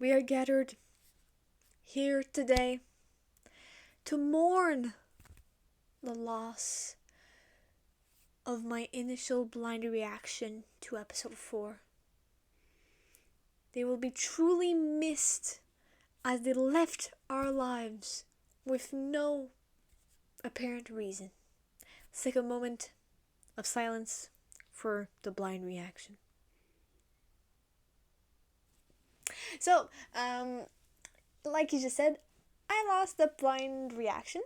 we are gathered here today to mourn the loss of my initial blind reaction to episode 4. They will be truly missed as they left our lives with no apparent reason. Let's take a moment of silence for the blind reaction. So, like you just said, I lost the blind reaction.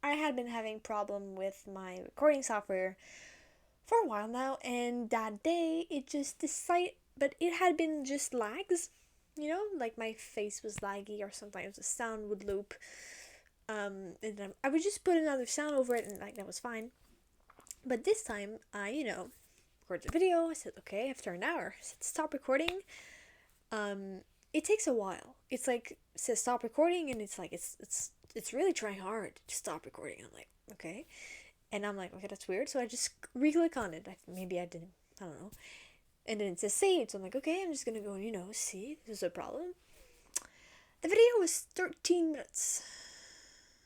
I had been having problem with my recording software for a while now, and that day it just decided, but it had been just lags, like my face was laggy, or sometimes the sound would loop, and then I would just put another sound over it, and like that was fine. But this time, recorded the video. I said, okay, after an hour, I said stop recording. It takes a while. It's like, it says stop recording, and it's like it's really trying hard to stop recording. I'm like, okay. And I'm like, okay, that's weird. So I just re-click on it. Maybe I didn't. I don't know. And then it says saved. So I'm like, okay, I'm just going to go, see. There's a problem. The video was 13 minutes.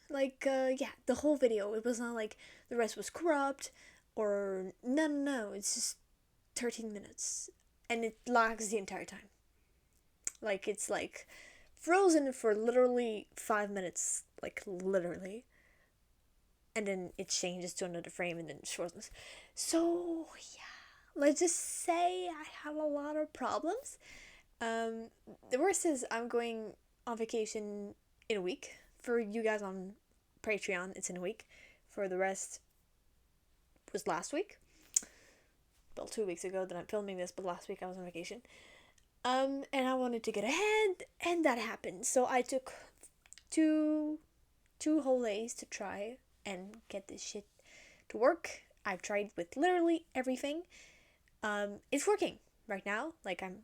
The whole video. It was not like the rest was corrupt or no. It's just 13 minutes. And it lags the entire time. Like, it's like frozen for literally 5 minutes. Like, literally. And then it changes to another frame and then it shortens. So, yeah. Let's just say I have a lot of problems. The worst is I'm going on vacation in a week. For you guys on Patreon, it's in a week. For the rest, it was last week. Well, 2 weeks ago that I'm filming this, but last week I was on vacation. And I wanted to get ahead, and that happened. So I took two whole days to try and get this shit to work. I've tried with literally everything. It's working right now. Like, I'm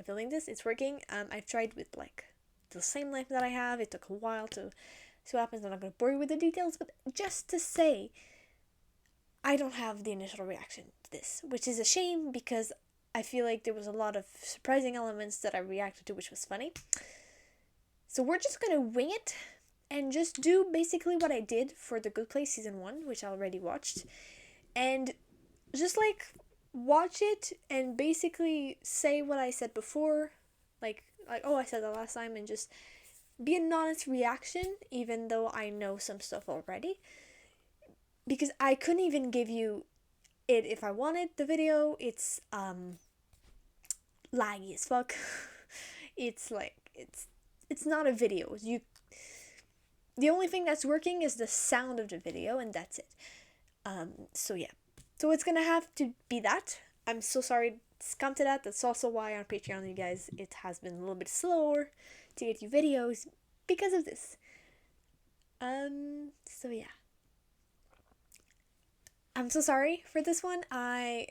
filming this, it's working. I've tried with like the same length that I have. It took a while to see what happens. I'm not going to bore you with the details, but just to say, I don't have the initial reaction to this, which is a shame because I feel like there was a lot of surprising elements that I reacted to, which was funny. So we're just going to wing it and just do basically what I did for The Good Place Season 1, which I already watched. And just like watch it and basically say what I said before. Like, oh, I said that last time, and just be an honest reaction, even though I know some stuff already. Because I couldn't even give you it if I wanted. The video, it's laggy as fuck. It's like, it's not a video. The only thing that's working is the sound of the video, and that's it. So yeah. So it's gonna have to be that. I'm so sorry it's come to that. That's also why on Patreon, you guys, it has been a little bit slower to get you videos because of this. So yeah. I'm so sorry for this one. I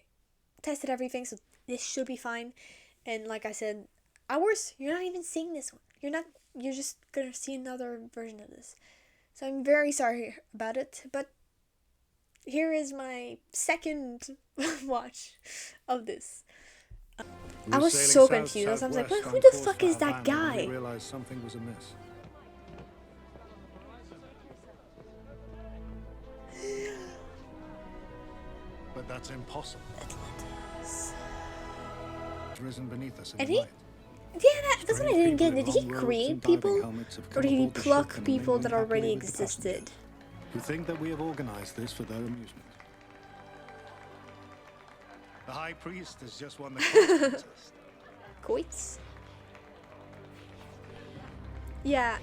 tested everything, so this should be fine. And like I said, hours, you're not even seeing this one. You're just gonna see another version of this. So I'm very sorry about it, but here is my second watch of this. I was so confused. I was like, who the fuck is that guy? I realized something was amiss. But that's impossible. Atlantis. It's risen beneath us in And the light. that's what I didn't get. Did he create people? Or did he pluck people that already existed? Who think that we have organized this for their amusement. The High Priest has just won the contest. Coits? Yeah,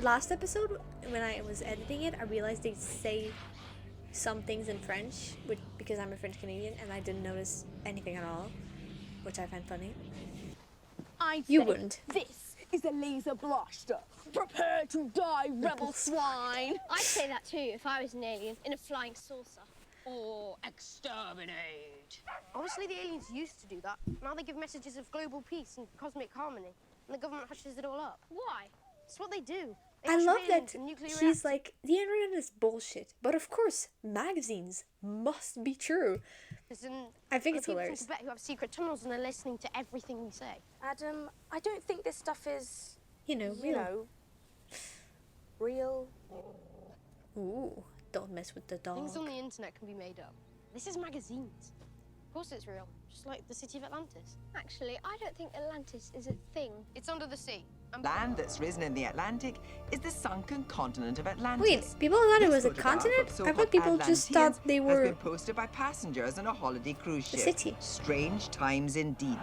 last episode, when I was editing it, I realized they say some things in French, because I'm a French Canadian, and I didn't notice anything at all, which I find funny. You wouldn't. This is a laser blaster. Prepare to die, rebel swine. I'd say that too if I was an alien in a flying saucer. Or exterminate. Honestly, the aliens used to do that. Now they give messages of global peace and cosmic harmony, and the government hushes it all up. Why? It's what they do. They I hush love aliens that and nuclear he's reactors. like, the internet is bullshit, but of course, magazines must be true. Because then I think other it's people hilarious. from Tibet who have secret tunnels and are listening to everything we say. Adam, I don't think this stuff is, You know, you know, real. Ooh, don't mess with the dog. Things on the internet can be made up. This is magazines. Of course it's real, just like the city of Atlantis. Actually, I don't think Atlantis is a thing. It's under the sea. Land that's risen in the Atlantic is the sunken continent of Atlantis. Wait, people thought it was This a photograph continent? of I so-called thought people just Atlanteans thought they has were been posted by passengers on a holiday cruise the ship. city. Strange times indeed.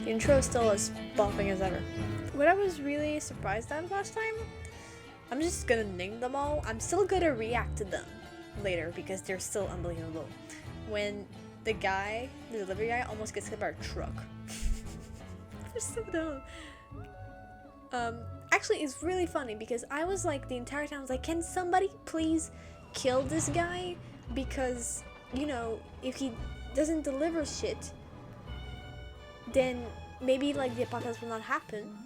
The intro is still as bopping as ever. What I was really surprised at last time, I'm just gonna name them all. I'm still gonna react to them later because they're still unbelievable. When the guy, the delivery guy, almost gets hit by a truck. They're so dumb. Actually, it's really funny because I was like, the entire time I was like, can somebody please kill this guy? Because, you know, if he doesn't deliver shit, then maybe like the apocalypse will not happen.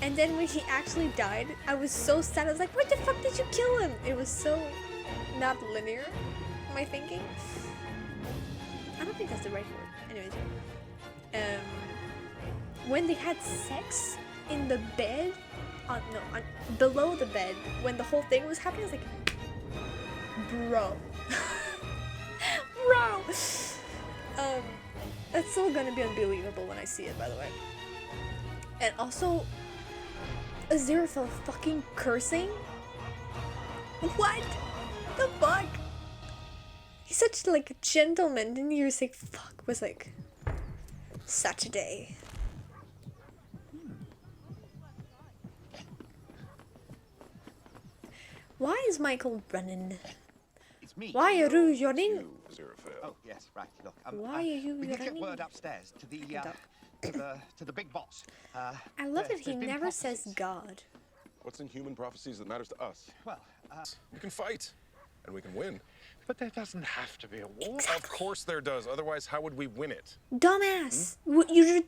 And then when he actually died, I was so sad. I was like, why the fuck did you kill him? It was so not linear, my thinking. I don't think that's the right word. Anyways, when they had sex in the bed, below the bed, when the whole thing was happening, I was like, bro, bro. That's still gonna be unbelievable when I see it, by the way. And also, Aziraphale fucking cursing. What the fuck? He's such like a gentleman, and you're just like, fuck, was like such a day. Why is Michael running? It's me. Why are you running? Oh yes, right. Look, Why are you we did get running? word upstairs to the to the big boss. I love that he there's been never says prophecies. God. What's in human prophecies that matters to us? Well, We can fight, and we can win. But there doesn't have to be a war. Of course there does. Otherwise, how would we win it? Dumbass! You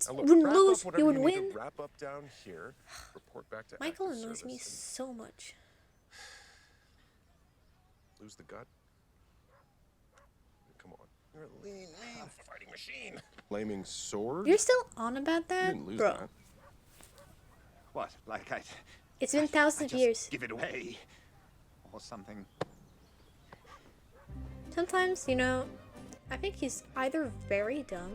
Now look, wouldn't wrap lose, up whatever you would need win. to wrap up down here. Report back to Michael active annoys me service, so much. and lose the gut. Come on, you're a lean fighting machine. Flaming sword. You're still on about You that? didn't lose Bro, that. what? Like I it's been I thousands of just years. give it away or something. Sometimes, you know, I think he's either very dumb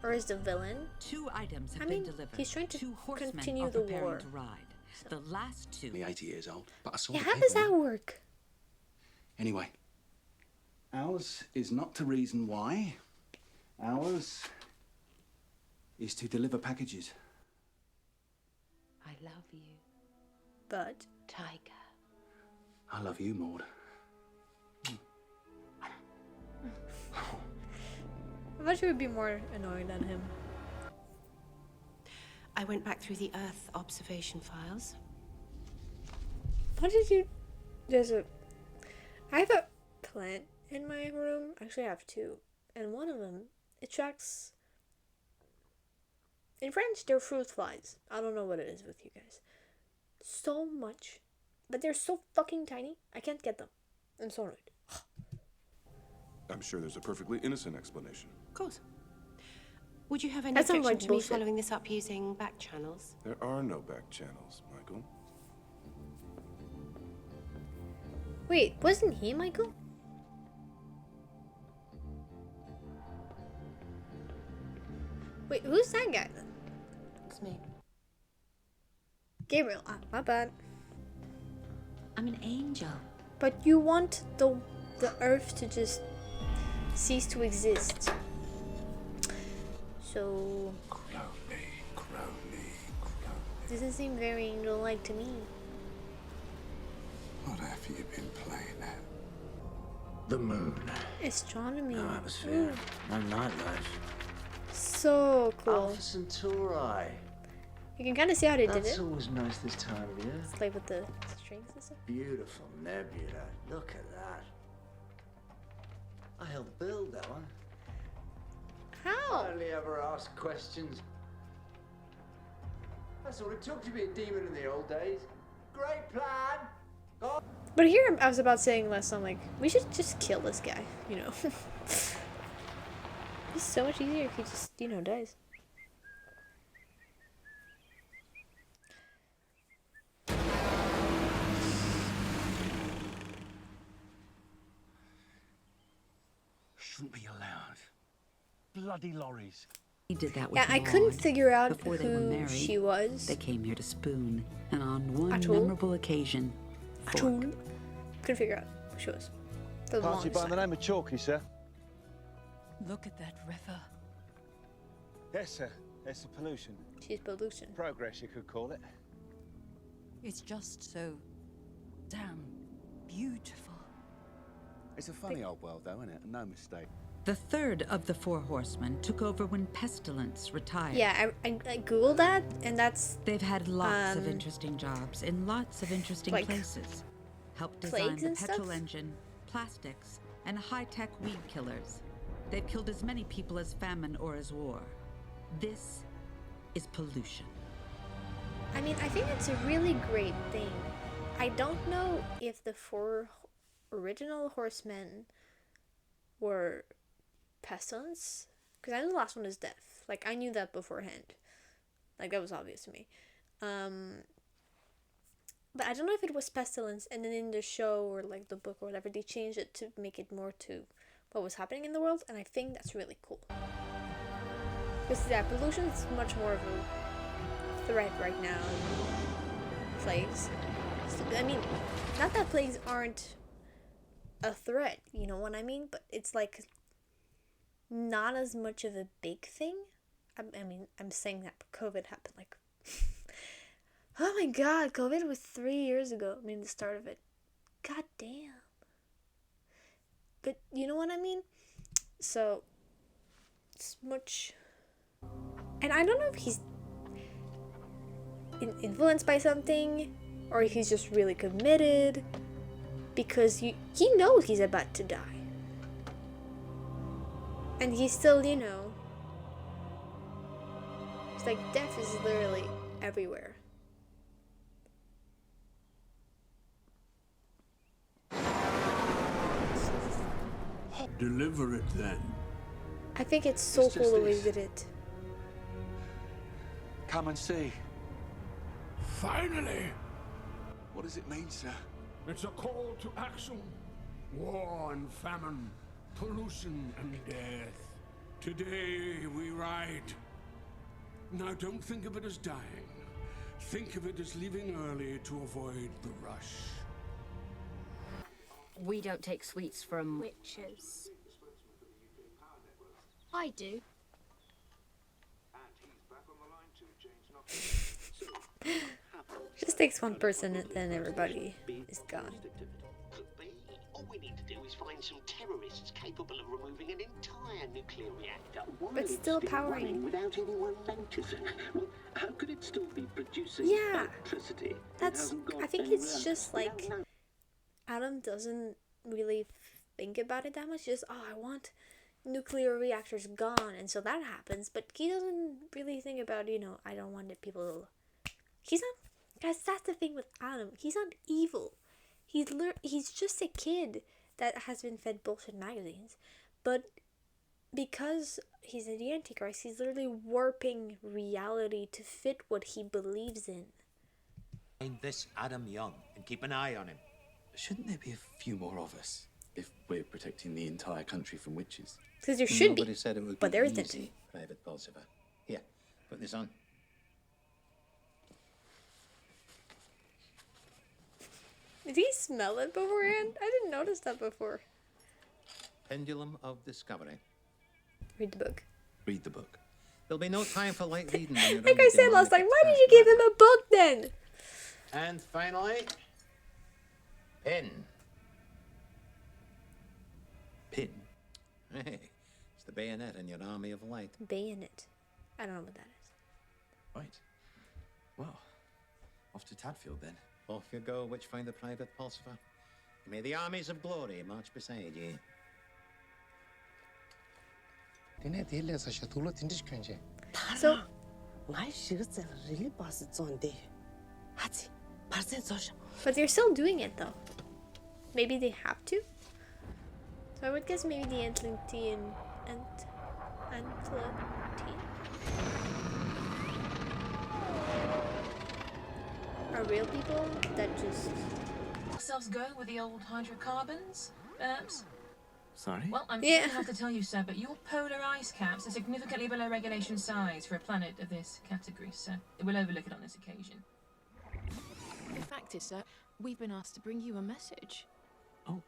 or is the villain. 2 items have I been mean, delivered. he's trying to 2 horsemen continue are the preparing war. to ride. The last 2. Me 80 years old, but I saw Yeah, the how does that paperwork. work? Anyway, ours is not to reason why. Ours is to deliver packages. I love you, But Tiger. I love you, Maud. I thought you would be more annoying than him. I went back through the Earth observation files. What did you... I have a plant in my room. Actually, I have 2. And one of them, it tracks... In French, they're fruit flies. I don't know what it is with you guys. So much. But they're so fucking tiny, I can't get them. I'm so annoyed. I'm sure there's a perfectly innocent explanation. Of course. Would you have any That sounds objection like to bullshit. me following this up using back channels? There are no back channels, Michael. Wait, wasn't he Michael? Wait, who's that guy then? It's me. Gabriel. Ah, my bad. I'm an angel. But you want the earth to just cease to exist. So Crowley. doesn't seem very angel-like to me. What have you been playing at? The moon. Astronomy. No atmosphere. No nightlife. So cool. Alpha Centauri. You can kind of see how they did That's it. always nice this time of year. Play with the strings and stuff. Beautiful nebula. Look at that. I helped build that one. How? I only ever asked questions. That's all it took to be a demon in the old days. Great plan. But here I was about saying last time, like, we should just kill this guy, you know. It's so much easier if he just, you know, dies. Shouldn't be allowed. Bloody lorries. He did that with Yeah, I couldn't Maud. figure out Before they were who married, she was. They came here to spoon, and on one At all? memorable occasion, At all. Couldn't figure out who she was. For the Party longest by the time. name of Chalky, sir. Look at that river. Yes, sir. It's the pollution. She's pollution. Progress, you could call it. It's just so damn beautiful. It's a funny old world, though, isn't it? No mistake. The third of the four horsemen took over when Pestilence retired. Yeah, I googled that, and that's... They've had lots of interesting jobs in lots of interesting like places. Helped design plagues the and petrol stuff? engine, plastics, and high-tech weed killers. They've killed as many people as famine or as war. This is pollution. I mean, I think it's a really great thing. I don't know if the four original horsemen were pestilence, because I know the last one is death. Like, I knew that beforehand. Like, that was obvious to me. But I don't know if it was pestilence, and then in the show or like the book or whatever, they changed it to make it more to what was happening in the world, and I think that's really cool. Because yeah, pollution is much more of a threat right now. Plagues. I mean, not that plagues aren't a threat, you know what I mean? But it's like not as much of a big thing. I mean, I'm saying that, but COVID happened like... Oh my god, COVID was 3 years ago. I mean, the start of it. God damn. But you know what I mean? So, it's much... And I don't know if he's influenced by something, or if he's just really committed, because he knows he's about to die. And he's still, you know... It's like death is literally everywhere. Deliver it then. I think it's so It's just cool the way this. they did it. Come and see. Finally! What does it mean, sir? It's a call to action. War and famine, pollution and death. Today we ride. Now don't think of it as dying. Think of it as leaving early to avoid the rush. We don't take sweets from Witches. I do. Just takes one person and then everybody is gone. All we need to do is find some terrorists capable of removing an entire nuclear reactor. But still powering. Running without anyone noticing. Well, how could it still be producing electricity? That's... I think it's just like... Adam doesn't really think about it that much. Just, oh, I want nuclear reactors gone, and so that happens. But he doesn't really think about, you know, I don't want the people... He's not... Guys, that's the thing with Adam. He's not evil. He's just a kid that has been fed bullshit magazines. But because he's the Antichrist, he's literally warping reality to fit what he believes in. Find this Adam Young and keep an eye on him. Shouldn't there be a few more of us if we're protecting the entire country from witches? Because there should Nobody be, said it would but be there isn't. easy, Private Bolsover. Here, put this on. Did he smell it beforehand? I didn't notice that before. Pendulum of Discovery. Read the book. Read the book. There'll be no time for light reading. when you're Like under I said last demonic time, why did you give him a book then? And finally, pin. Pin? Hey, it's the bayonet in your army of light. Bayonet. I don't know what that is. Right. Well, off to Tadfield then. Off you go, Witchfinder Private Pulsifer. May the armies of glory march beside ye. So, but you're still doing it though. maybe they have to. So I would guess maybe the Atlantean are real people that just Ourselves going with the old hydrocarbons, perhaps? Sorry? Well, I'm going to have to tell you, sir, but your polar ice caps are significantly below regulation size for a planet of this category, sir. We'll overlook it on this occasion. The fact is, sir, we've been asked to bring you a message. Oh,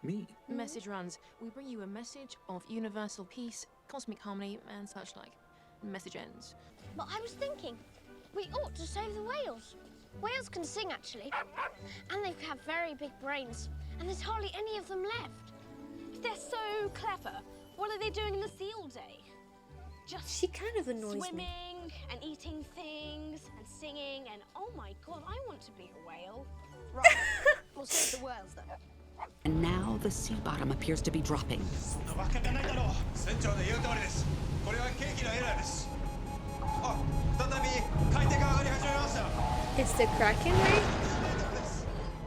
me? The message runs, we bring you a message of universal peace, cosmic harmony, and such like. The message ends. But I was thinking, we ought to save the whales. Whales can sing, actually. And they have very big brains. And there's hardly any of them left. They're so clever. What are they doing in the sea all day? Just she kind of annoys swimming me. and eating things and singing and oh my god, I want to be a whale. Right. We'll save the whales then. And now the sea bottom appears to be dropping. It's the Kraken, right?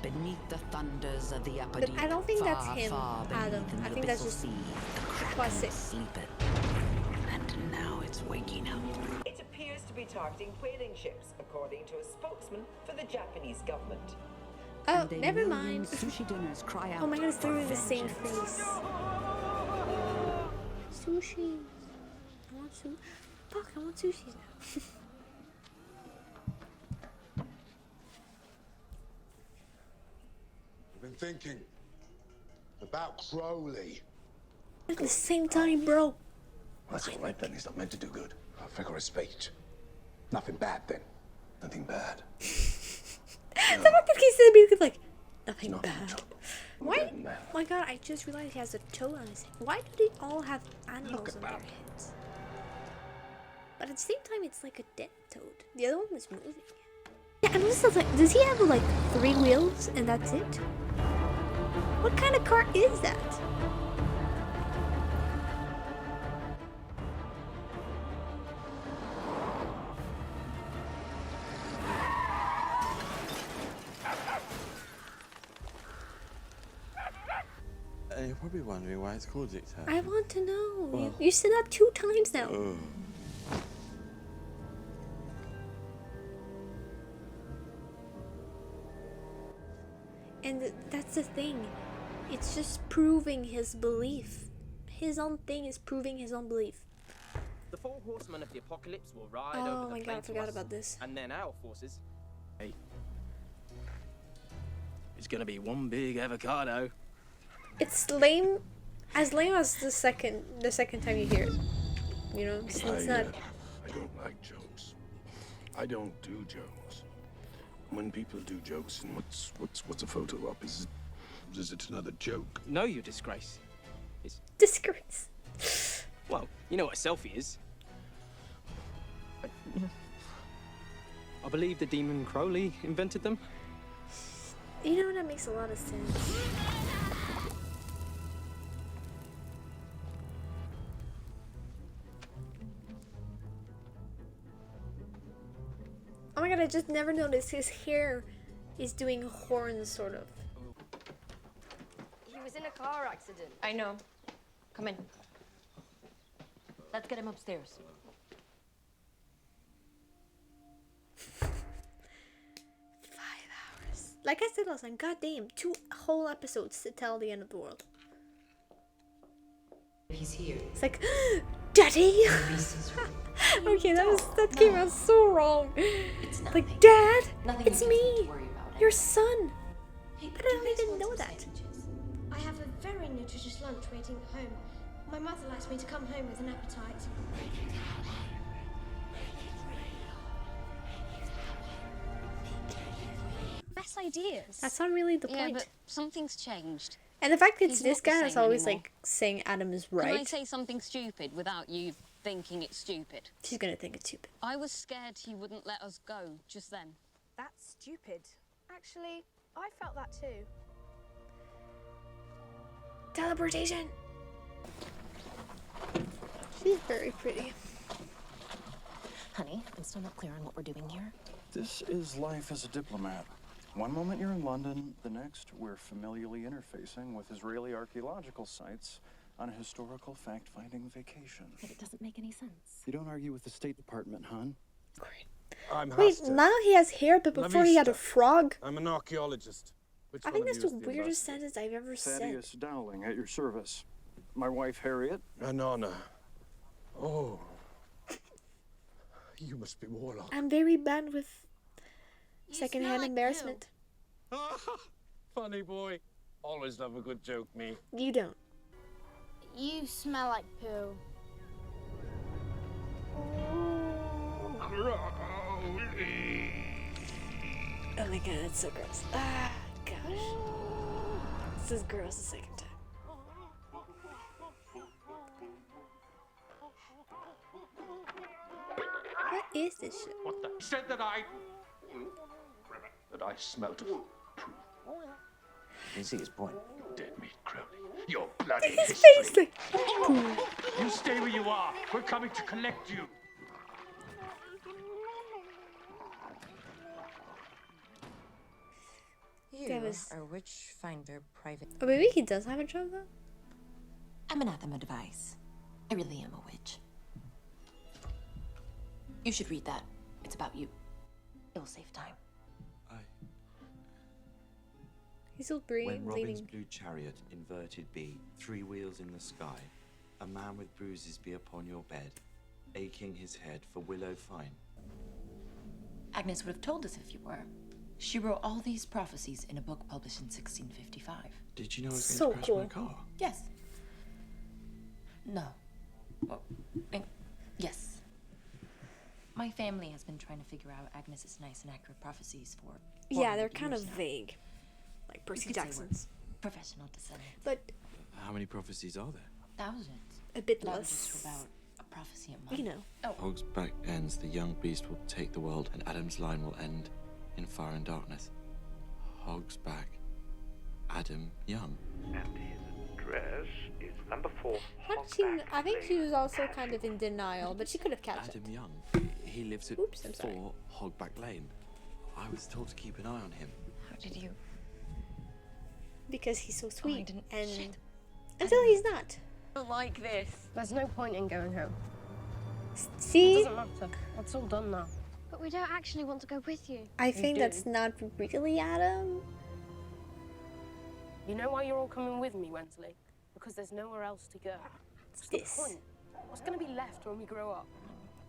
Beneath the thunders of the upper But deep, I don't think that's far, him, far Adam. beneath in I the think that's abyssal just sea, the Kraken classic. sleepeth. And now it's waking up. It appears to be targeting whaling ships, according to a spokesman for the Japanese government. Oh, And a never million mind. Sushi dinners cry out. Oh my god, it's for literally the same vengeance. face. Sushi. I want sushi. Fuck, I want sushi now. I've been thinking about Crowley. At the same time, bro. That's all right then. He's not meant to do good. A figure of speech. Nothing bad then. Nothing bad. The fact that he said immediately like, nothing bad. Why? Oh my god, I just realized he has a toe on his head. Why do they all have animals on their heads? But at the same time, it's like a dead toad. The other one was moving. Yeah, and also, like, does he have like 3 wheels and that's it? What kind of car is that? You're probably wondering why it's called Dictator. I want to know. Well. You said that 2 times now. And that's the thing. It's just proving his belief. His own thing is proving his own belief. The 4 horsemen of the apocalypse will ride Oh over the my god, plain I to forgot us, about this. and then our forces. Hey. It's gonna be one big avocado. It's lame, as lame as the second time you hear it. You know, it's not. I don't like jokes. I don't do jokes. When people do jokes, and what's a photo op? Is it another joke? No, you disgrace. It's disgrace. Well, you know what a selfie is. I believe the demon Crowley invented them. You know, that makes a lot of sense. Oh my god, I just never noticed his hair is doing horns, sort of. He was in a car accident. I know. Come in. Let's get him upstairs. 5 hours. Like I said last time, goddamn, 2 whole episodes to tell the end of the world. He's here. It's like, Daddy! Okay, that came out so wrong. Like, Dad, it's me, your son. But I don't even know that. I have a very nutritious lunch waiting at home. My mother likes me to come home with an appetite. Best ideas. That's not really the Yeah, point. but something's changed. And the fact that He's this not the guy is same always anymore. like saying Adam is Can I right. say something stupid without you thinking it's stupid? She's gonna think it's stupid. I was scared he wouldn't let us go just then. That's stupid. Actually, I felt that too. Teleportation. She's very pretty. Honey, I'm still not clear on what we're doing here. This is life as a diplomat. One moment you're in London, the next we're familially interfacing with Israeli archaeological sites on a historical fact-finding vacation. But it doesn't make any sense. You don't argue with the State Department, hon. Wait, now he has hair, but before he had a frog. I'm an archaeologist. I think that's the weirdest sentence I've ever Thaddeus said. Dowling, at your service. My wife, Harriet. An honor. Oh. You must be Warlock. I'm very bad with secondhand embarrassment. Funny boy. Always love a good joke, me. You don't. You smell like poo. Oh my god, that's so gross. Ah, gosh. This is gross the second time. What is this shit? What the? Said that I smelt of poo. You see his point. Dead meat, Crowley. Your bloody His history. face like poo. You stay where you are. We're coming to collect you. You That was- are witch finder private. Oh, maybe he does have a job though? I'm anathema device. I really am a witch. You should read that. It's about you. It'll save time. He's still When Robin's bleeding. blue chariot inverted be, 3 wheels in the sky, a man with bruises be upon your bed, aching his head for willow fine. Agnes would have told us if you were. She wrote all these prophecies in a book published in 1655. Did you know I was So going to crash my cool. car? Yes. No. Well, yes. My family has been trying to figure out Agnes's nice and accurate prophecies for Yeah, they're 400 kind of years now. vague. Like You Percy could say we're Jackson's. professional descendants. But How many prophecies are there? Thousands. a bit That was less. just about a prophecy a month. You know. Hog's back ends, the young beast will take the world, and Adam's line will end in fire and darkness. Hog's back. Adam Young. And his address is number 4. I think she was also kind of in denial, but she could have catched it. Adam Young. He lives at Oops, I'm sorry. 4 Hogback Lane. I was told to keep an eye on him. How did you? Because he's so sweet. didn't- And shit. until he's not. Like this. There's no point in going home. It See? doesn't matter. It's all done now. But we don't actually want to go with you. I think do. that's not really Adam. You know why you're all coming with me, Wensley? Because there's nowhere else to go. What's the This. point? What's going to be left when we grow up?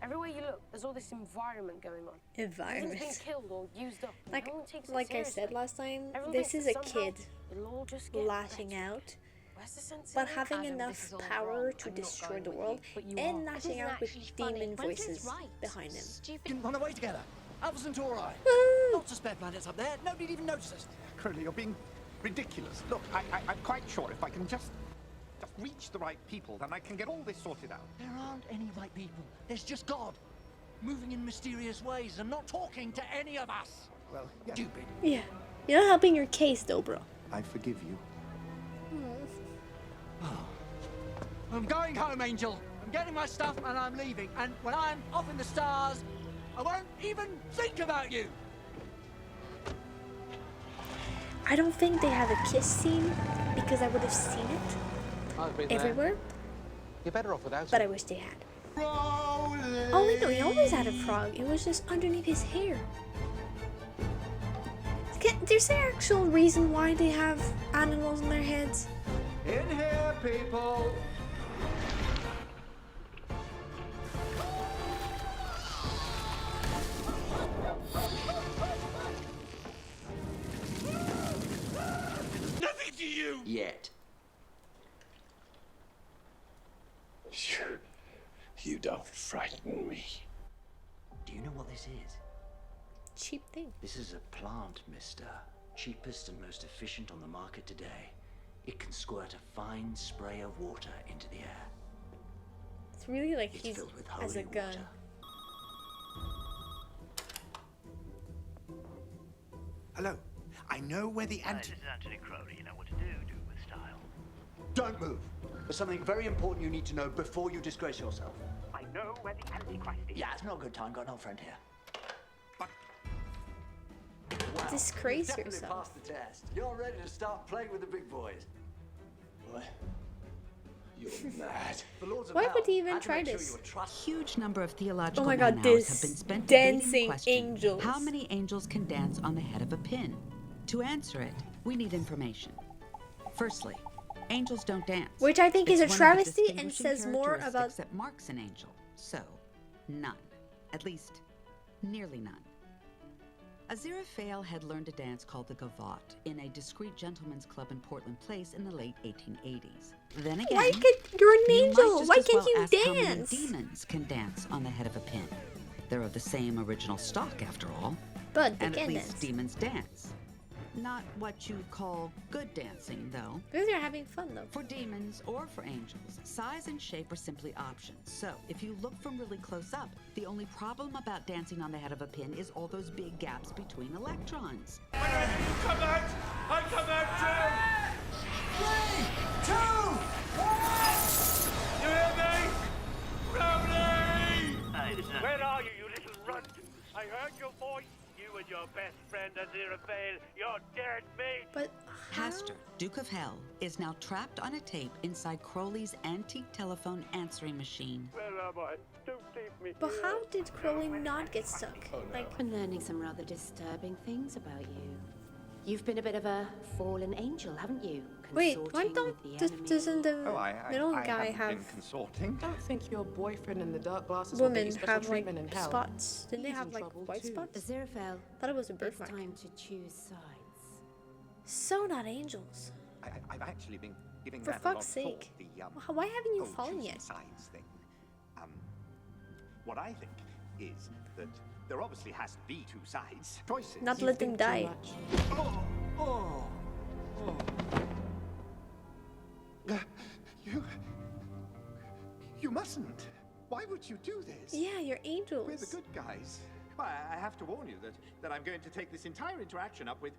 Everywhere you look, there's all this environment going on. Environment. Everything's been killed or used up. and Like, no one takes it like I seriously. said last time, Everyone this thinks is a that somehow kid it'll all just get lashing better. out, Where's the sense but in it? having Adam, enough this is all power wrong. to I'm not destroy going the with world, you, but you and are. lashing Isn't out with actually funny. demon Wensley's voices right. behind him. Stupid. Didn't run away together. Alpha Centauri. Lots of spare planets up there. Nobody'd even notice us. Crowley, you're being ridiculous. Look, I'm quite sure if I can just reach the right people, then I can get all this sorted out. There aren't any right people. There's just God, moving in mysterious ways and not talking to any of us. Well, yeah. Stupid. Yeah. You're not helping your case though, bro. I forgive you. I'm going home, Angel. I'm getting my stuff and I'm leaving. And when I'm off in the stars, I won't even think about you. I don't think they have a kiss scene because I would have seen it I've been there. everywhere, You're better off without but it. I wish they had. Oh wait, no, he always had a frog. It was just underneath his hair. There's an actual reason why they have animals on their heads. In here, people. Nothing to you! Yet. You don't frighten me. Do you know what this is? Cheap thing. This is a plant, mister. Cheapest and most efficient on the market today. It can squirt a fine spray of water into the air. It's really like It's he's filled with as a holy gun. water. Hello. I know where the This is Anthony Crowley. You know what to do. Do it with style. Don't move. There's something very important you need to know before you disgrace yourself. I know where the Antichrist is. Yeah, it's not a good time. Got an old friend here. Why disgrace definitely yourself. passed the test. You're ready to start playing with the big boys. What? You're mad. Why would he even try this? Huge number of theological Oh my god, man-hours have been this spent debating the dancing question, angels. how many angels can dance on the head of a pin? To answer it, we need information. Firstly, angels don't dance. Which I think is a It's one of the travesty and distinguishing says more about... characteristics that marks an angel. So, none. At least, nearly none. Aziraphale had learned a dance called the gavotte in a discreet gentleman's club in Portland Place in the late 1880s. Then again, Why can't you're an you might angel? just Why as can't well you ask how many dance? demons can dance on the head of a pin. They're of the same original stock, after all. But they and at can least dance. demons dance. Not what you'd call good dancing, though. Because they're having fun, though. For demons or for angels, size and shape are simply options. So, if you look from really close up, the only problem about dancing on the head of a pin is all those big gaps between electrons. Whenever you come out, I come out too! 3, 2, 1! You hear me? Rowley! Where are you, you little runt? I heard your voice. You and your best friend Aziraphale, you're dead meat. But Pastor, Duke of Hell, is now trapped on a tape inside Crowley's antique telephone answering machine. Where am I? Don't leave me. But how did Crowley not get stuck? Like, I'm learning some rather disturbing things about you. You've been a bit of a fallen angel, haven't you? wait, why Consorting don't with the enemy. doesn't the I middle guy haven't have been consorting. Don't think your boyfriend in the dark glasses will get women you special have like treatment in hell. spots? Didn't they He's have in like trouble white too. spots? Aziraphale, Thought it was a it's birthmark. time to choose sides. So not angels. I've actually been giving For that a lot of fuck's sake. thought. Why haven't you oh, fallen choosing yet? sides thing. What I think is that there obviously has to be two sides. Choices. Not let them die. You mustn't. Why would you do this? Yeah, you're angels. We're the good guys. Well, I have to warn you that I'm going to take this entire interaction up with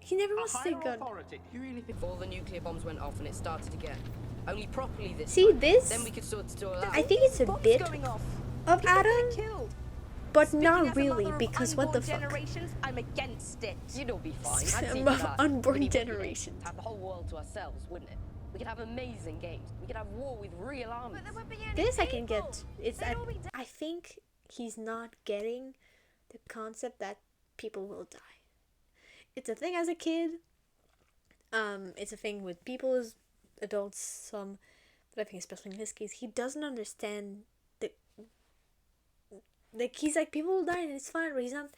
He never a wants to say higher good. authority. You really think all the nuclear bombs went off and it started again? Only properly this See time. this? Then we could sort it all out. I think it's a bit of Adam, but not really, because what the fuck? Generations, I'm against it. You'd all be fine. I'd see Some to that. unborn We'd be generation. Have the whole world to ourselves, wouldn't it? We could have amazing games. We could have war with real armies. But there would be This I can get. It's I think he's not getting the concept that people will die. It's a thing as a kid. It's a thing with people as adults. But I think especially in this case, he doesn't understand the. Like he's like people will die and it's fine, but he's not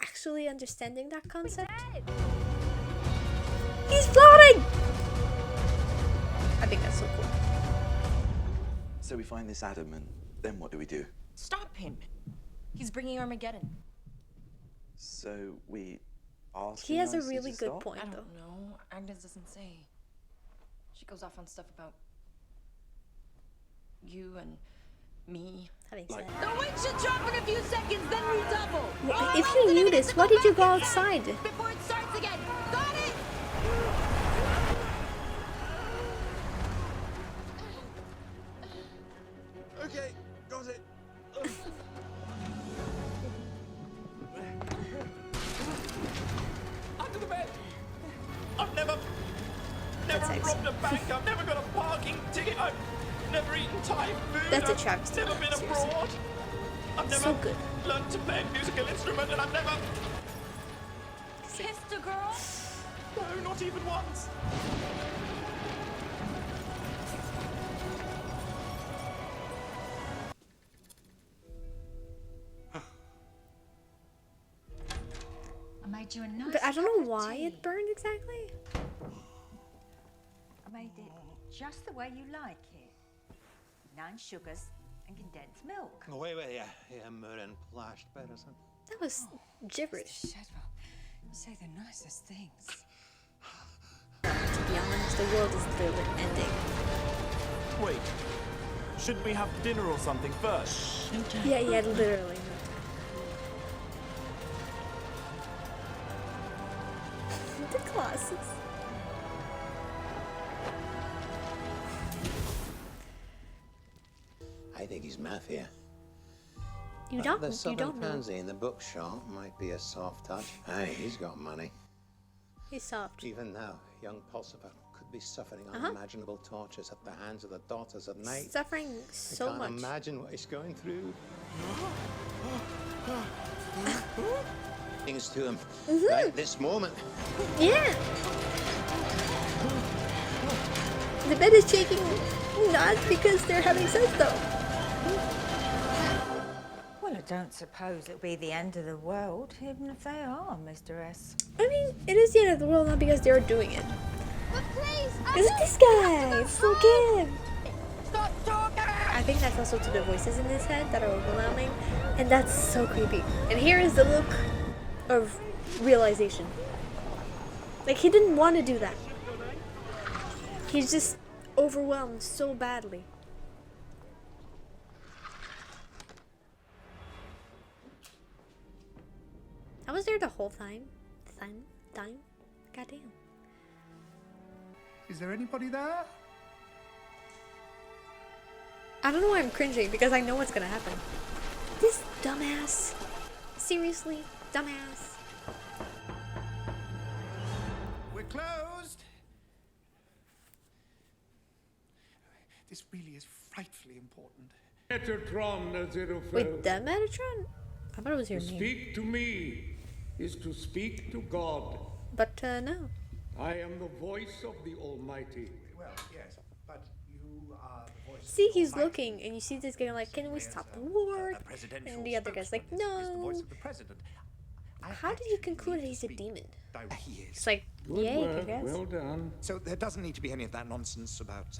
actually understanding that concept. He's floating. I think that's so cool. So we find this Adam, and then what do we do? Stop him. He's bringing Armageddon. So we ask He him has a nicely really to good stop? point, I though. don't know. Agnes doesn't say. She goes off on stuff about you and me. Having said. The wind should drop in a few seconds, then redouble. If you knew this, why did you go outside? Before it starts again. Got it? Okay, got it. Under the bed! I've never robbed a bank, I've never got a parking ticket, I've never eaten Thai food, That's a I've travesty, never been seriously. abroad, I've never So good. learned to play a musical instrument, and I've never... Kissed a girl? No, not even once. I made you a nice But I don't cup know of why tea. it burned exactly. I made it just the way you like it. 9 sugars and condensed milk. Wait, yeah, Mourning plashed better, son. That was gibberish. You say the nicest things. To be honest, the world is literally ending. Wait, shouldn't we have dinner or something first? Yeah, literally. The glasses. I think he's mad here. You But don't. The You Southern don't know. Pansy in the Bookshop might be a soft touch. Hey, he's got money. He's soft. Even now, young Pulsifer could be suffering Uh-huh. unimaginable tortures at the hands of the daughters of night. Suffering so I can't much. imagine what he's going through. Things to him. Like this moment. Yeah. The bed is shaking, not because they're having sex though. Well, I don't suppose it'll be the end of the world, even if they are, Mr. S. I mean, it is the end of the world not because they're doing it. But please, Is it this guy? It's so good. Stop talking! I think that's also to the voices in his head that are overwhelming, and that's so creepy. And here is the look of realization. Like, he didn't want to do that. He's just overwhelmed so badly. I was there the whole time. Time? Goddamn. Is there anybody there? I don't know why I'm cringing, because I know what's gonna happen. This dumbass. Seriously? Dumbass. We're closed. This really is frightfully important. Metatron, Aziraphale. Wait, that Metatron? I thought it was your To name. speak to me is to speak to God. But, no. I am the voice of the Almighty. Well, yes, but you are the voice. See, he's looking, and you see this guy like, can we stop the war? Presidential And the other guy's like, spokesman is the no. voice of the president. How did you conclude that he's a demon? He is. It's like, Good yay, I work, guess. well done. So there doesn't need to be any of that nonsense about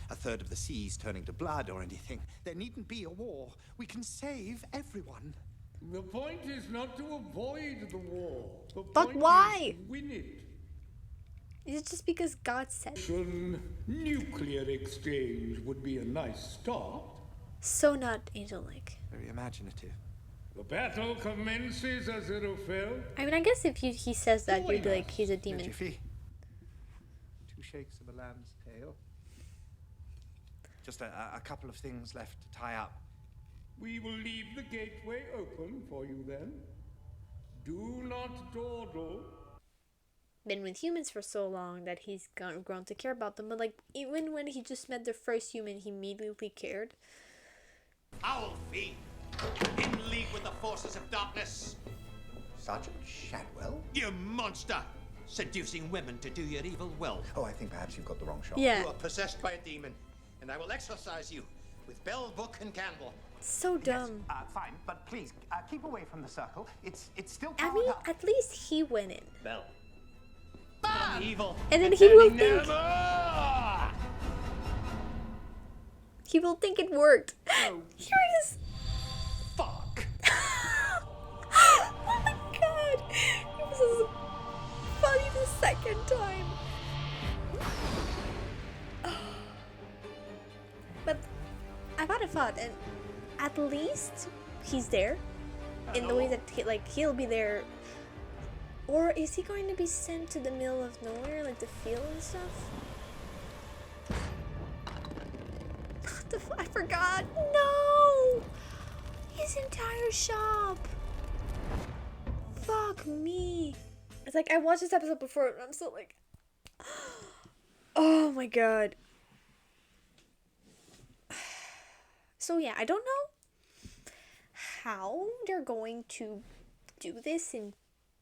a third of the seas turning to blood or anything. There needn't be a war. We can save everyone. The point is not to avoid the war. The But point why? is to win it. Is it just because God said it? Nuclear exchange would be a nice start. So not angel-like. Very imaginative. The battle commences, Aziraphale. I mean, I guess if he says that, you'd be like, he's a demon. Jiffy. 2 shakes of a lamb's tail. Just a couple of things left to tie up. We will leave the gateway open for you then. Do not dawdle. Been with humans for so long that he's grown to care about them. But like, even when he just met the first human, he immediately cared. Owl fiend, in league with the forces of darkness. Sergeant Shadwell? You monster! Seducing women to do your evil will. Oh, I think perhaps you've got the wrong shot. Yeah. You are possessed by a demon, and I will exorcise you with bell, book, and candle. So dumb. Fine, but please, keep away from the circle. It's still I powered mean, up. at least he went in. Bell. Evil. And then he will think. He will think it worked. Here it is. Fuck. Oh my god. It was funny the second time. But I've had a thought, and at least he's there in the way that he'll be there. Or is he going to be sent to the middle of nowhere, like the field and stuff? What the I forgot. No! His entire shop. Fuck me. It's like I watched this episode before, and I'm still like, oh my god. So yeah, I don't know how they're going to do this in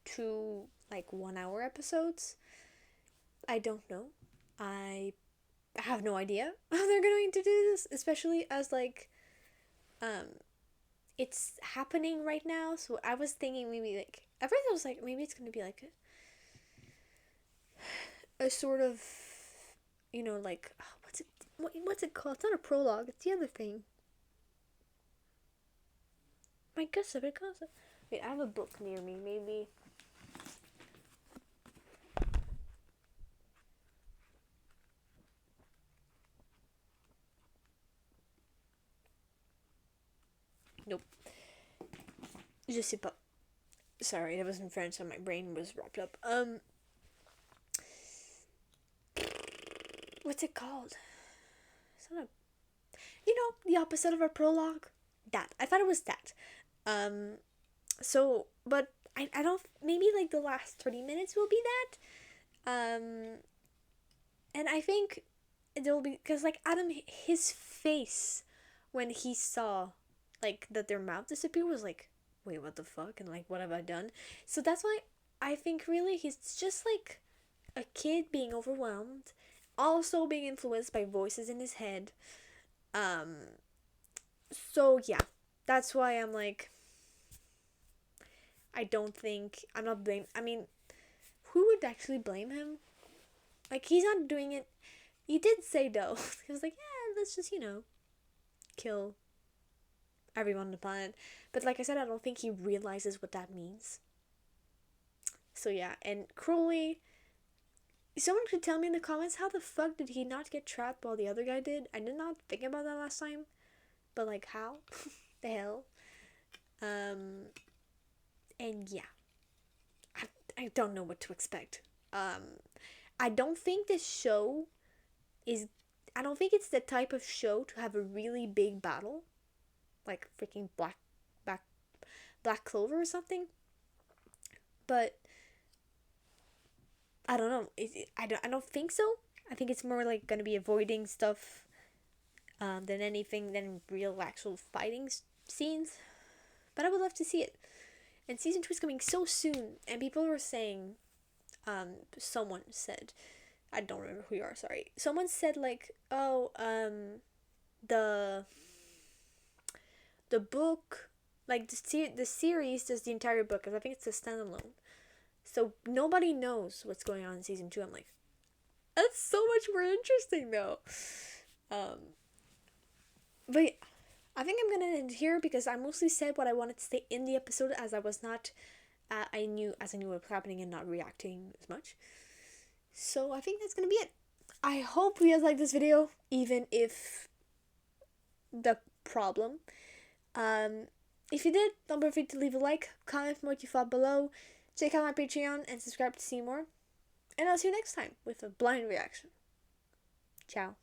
2 1-hour episodes. I don't know. I have no idea how they're going to do this, especially as it's happening right now. So I was thinking maybe at first I was like, maybe it's gonna be like a sort of, what's it called? It's not a prologue. It's the other thing. My gosh, wait, I have a book near me. Maybe. Nope. Je sais pas. Sorry, that was in French, so my brain was wrapped up. What's it called? It's not the opposite of a prologue. That. I thought it was that. So, but I don't, maybe like the last 30 minutes will be that. And I think there will be, because like Adam, his face when he saw like that their mouth disappeared was like, wait, what the fuck? And like, what have I done? So that's why I think really he's just like a kid being overwhelmed, also being influenced by voices in his head. So yeah, that's why I'm like, I don't think, I'm not blame. I mean, who would actually blame him? Like, he's not doing it. He did say though, he was like, yeah, let's just, kill everyone on the planet. But like I said, I don't think he realizes what that means. So yeah, and Crowley, someone could tell me in the comments, how the fuck did he not get trapped while the other guy did? I did not think about that last time. But like, how? The hell? And yeah. I don't know what to expect. I don't think this show is, I don't think it's the type of show to have a really big battle. Like freaking Black Clover or something. But I don't know. I don't think so. I think it's more like gonna be avoiding stuff than anything, than real actual fighting scenes. But I would love to see it. And season 2 is coming so soon, and people were saying, someone said, I don't remember who you are, sorry. Someone said like, oh, the book, like the series does the entire book, because I think it's a standalone. So nobody knows what's going on in season 2. I'm like, that's so much more interesting though. But yeah, I think I'm gonna end here because I mostly said what I wanted to say in the episode, as I was not, I knew what was happening and not reacting as much. So I think that's gonna be it. I hope you guys like this video, even if the problem. If you did, don't forget to leave a like, comment what you thought below, check out my Patreon, and subscribe to see more. And I'll see you next time with a blind reaction. Ciao.